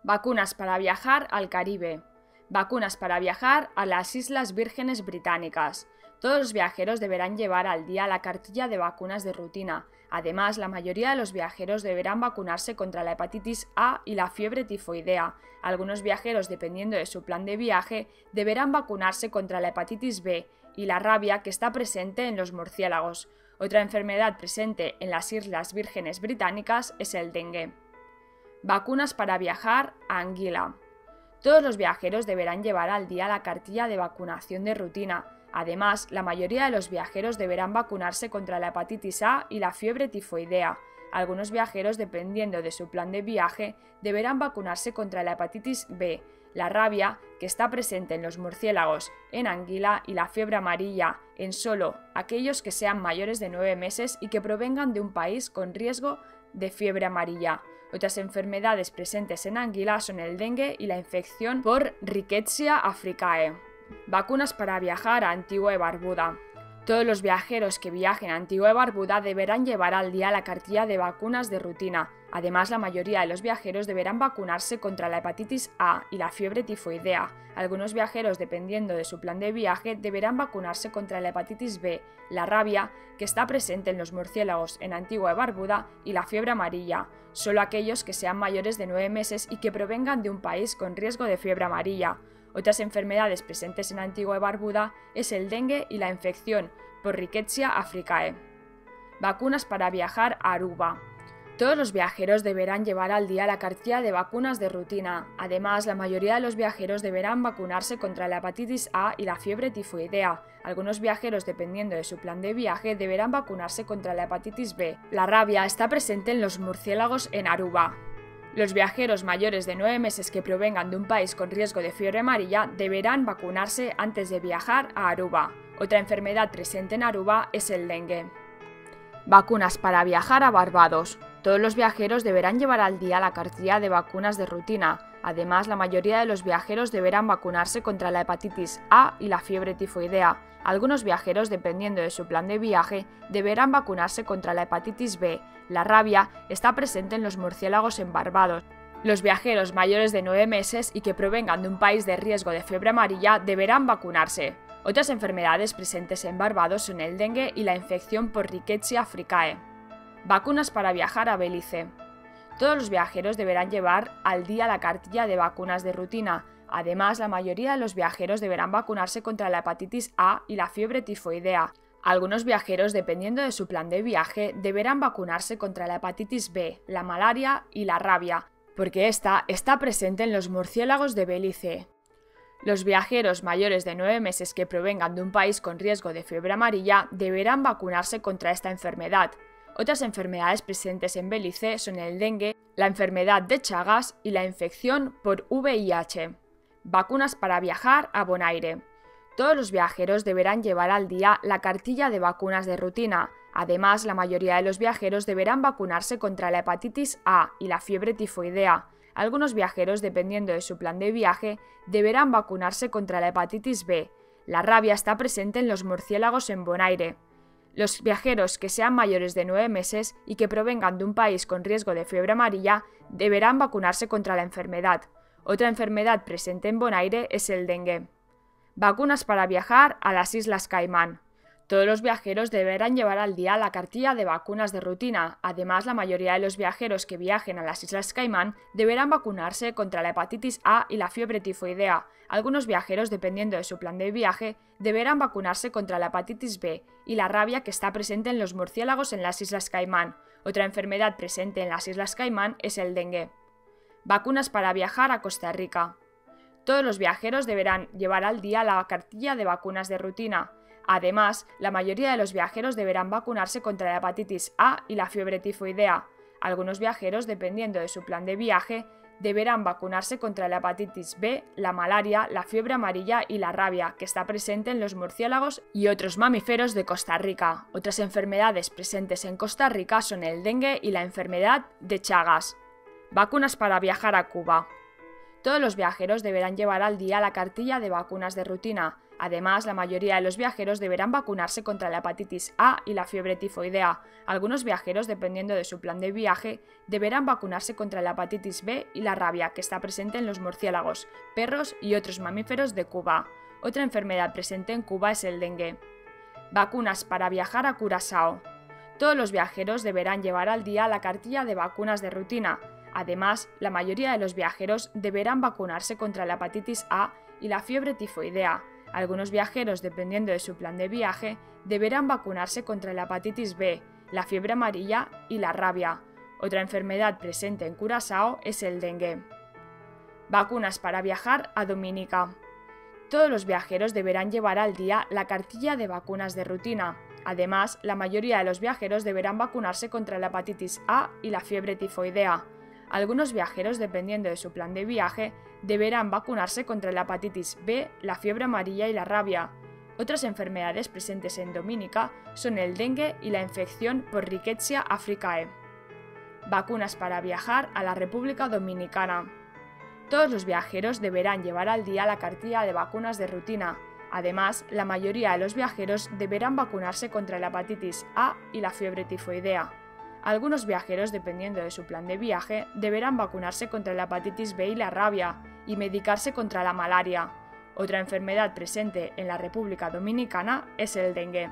Vacunas para viajar al Caribe. Vacunas para viajar a las Islas Vírgenes Británicas. Todos los viajeros deberán llevar al día la cartilla de vacunas de rutina. Además, la mayoría de los viajeros deberán vacunarse contra la hepatitis A y la fiebre tifoidea. Algunos viajeros, dependiendo de su plan de viaje, deberán vacunarse contra la hepatitis B y la rabia que está presente en los murciélagos. Otra enfermedad presente en las Islas Vírgenes Británicas es el dengue. Vacunas para viajar a Anguila. Todos los viajeros deberán llevar al día la cartilla de vacunación de rutina. Además, la mayoría de los viajeros deberán vacunarse contra la hepatitis A y la fiebre tifoidea. Algunos viajeros, dependiendo de su plan de viaje, deberán vacunarse contra la hepatitis B, la rabia, que está presente en los murciélagos, en Anguila, y la fiebre amarilla, en solo aquellos que sean mayores de 9 meses y que provengan de un país con riesgo de fiebre amarilla. Otras enfermedades presentes en Anguila son el dengue y la infección por Rickettsia africae. Vacunas para viajar a Antigua y Barbuda. Todos los viajeros que viajen a Antigua y Barbuda deberán llevar al día la cartilla de vacunas de rutina. Además, la mayoría de los viajeros deberán vacunarse contra la hepatitis A y la fiebre tifoidea. Algunos viajeros, dependiendo de su plan de viaje, deberán vacunarse contra la hepatitis B, la rabia, que está presente en los murciélagos en Antigua y Barbuda, y la fiebre amarilla. Solo aquellos que sean mayores de 9 meses y que provengan de un país con riesgo de fiebre amarilla. Otras enfermedades presentes en Antigua y Barbuda es el dengue y la infección por Rickettsia africae. Vacunas para viajar a Aruba. Todos los viajeros deberán llevar al día la cartilla de vacunas de rutina. Además, la mayoría de los viajeros deberán vacunarse contra la hepatitis A y la fiebre tifoidea. Algunos viajeros, dependiendo de su plan de viaje, deberán vacunarse contra la hepatitis B. La rabia está presente en los murciélagos en Aruba. Los viajeros mayores de 9 meses que provengan de un país con riesgo de fiebre amarilla deberán vacunarse antes de viajar a Aruba. Otra enfermedad presente en Aruba es el dengue. Vacunas para viajar a Barbados. Todos los viajeros deberán llevar al día la cartilla de vacunas de rutina. Además, la mayoría de los viajeros deberán vacunarse contra la hepatitis A y la fiebre tifoidea. Algunos viajeros, dependiendo de su plan de viaje, deberán vacunarse contra la hepatitis B. La rabia está presente en los murciélagos en Barbados. Los viajeros mayores de 9 meses y que provengan de un país de riesgo de fiebre amarilla deberán vacunarse. Otras enfermedades presentes en Barbados son el dengue y la infección por Rickettsia africae. Vacunas para viajar a Belice. Todos los viajeros deberán llevar al día la cartilla de vacunas de rutina. Además, la mayoría de los viajeros deberán vacunarse contra la hepatitis A y la fiebre tifoidea. Algunos viajeros, dependiendo de su plan de viaje, deberán vacunarse contra la hepatitis B, la malaria y la rabia, porque esta está presente en los murciélagos de Belice. Los viajeros mayores de 9 meses que provengan de un país con riesgo de fiebre amarilla deberán vacunarse contra esta enfermedad. Otras enfermedades presentes en Belice son el dengue, la enfermedad de Chagas y la infección por VIH. Vacunas para viajar a Bonaire. Todos los viajeros deberán llevar al día la cartilla de vacunas de rutina. Además, la mayoría de los viajeros deberán vacunarse contra la hepatitis A y la fiebre tifoidea. Algunos viajeros, dependiendo de su plan de viaje, deberán vacunarse contra la hepatitis B. La rabia está presente en los murciélagos en Bonaire. Los viajeros que sean mayores de 9 meses y que provengan de un país con riesgo de fiebre amarilla deberán vacunarse contra la enfermedad. Otra enfermedad presente en Bonaire es el dengue. Vacunas para viajar a las Islas Caimán. Todos los viajeros deberán llevar al día la cartilla de vacunas de rutina. Además, la mayoría de los viajeros que viajen a las Islas Caimán deberán vacunarse contra la hepatitis A y la fiebre tifoidea. Algunos viajeros, dependiendo de su plan de viaje, deberán vacunarse contra la hepatitis B y la rabia que está presente en los murciélagos en las Islas Caimán. Otra enfermedad presente en las Islas Caimán es el dengue. Vacunas para viajar a Costa Rica. Todos los viajeros deberán llevar al día la cartilla de vacunas de rutina. Además, la mayoría de los viajeros deberán vacunarse contra la hepatitis A y la fiebre tifoidea. Algunos viajeros, dependiendo de su plan de viaje, deberán vacunarse contra la hepatitis B, la malaria, la fiebre amarilla y la rabia, que está presente en los murciélagos y otros mamíferos de Costa Rica. Otras enfermedades presentes en Costa Rica son el dengue y la enfermedad de Chagas. Vacunas para viajar a Cuba. Todos los viajeros deberán llevar al día la cartilla de vacunas de rutina. Además, la mayoría de los viajeros deberán vacunarse contra la hepatitis A y la fiebre tifoidea. Algunos viajeros, dependiendo de su plan de viaje, deberán vacunarse contra la hepatitis B y la rabia, que está presente en los murciélagos, perros y otros mamíferos de Cuba. Otra enfermedad presente en Cuba es el dengue. Vacunas para viajar a Curazao. Todos los viajeros deberán llevar al día la cartilla de vacunas de rutina. Además, la mayoría de los viajeros deberán vacunarse contra la hepatitis A y la fiebre tifoidea. Algunos viajeros, dependiendo de su plan de viaje, deberán vacunarse contra la hepatitis B, la fiebre amarilla y la rabia. Otra enfermedad presente en Curazao es el dengue. Vacunas para viajar a Dominica. Todos los viajeros deberán llevar al día la cartilla de vacunas de rutina. Además, la mayoría de los viajeros deberán vacunarse contra la hepatitis A y la fiebre tifoidea. Algunos viajeros, dependiendo de su plan de viaje, deberán vacunarse contra la hepatitis B, la fiebre amarilla y la rabia. Otras enfermedades presentes en Dominica son el dengue y la infección por Rickettsia africae. Vacunas para viajar a la República Dominicana. Todos los viajeros deberán llevar al día la cartilla de vacunas de rutina. Además, la mayoría de los viajeros deberán vacunarse contra la hepatitis A y la fiebre tifoidea. Algunos viajeros, dependiendo de su plan de viaje, deberán vacunarse contra la hepatitis B y la rabia, y medicarse contra la malaria. Otra enfermedad presente en la República Dominicana es el dengue.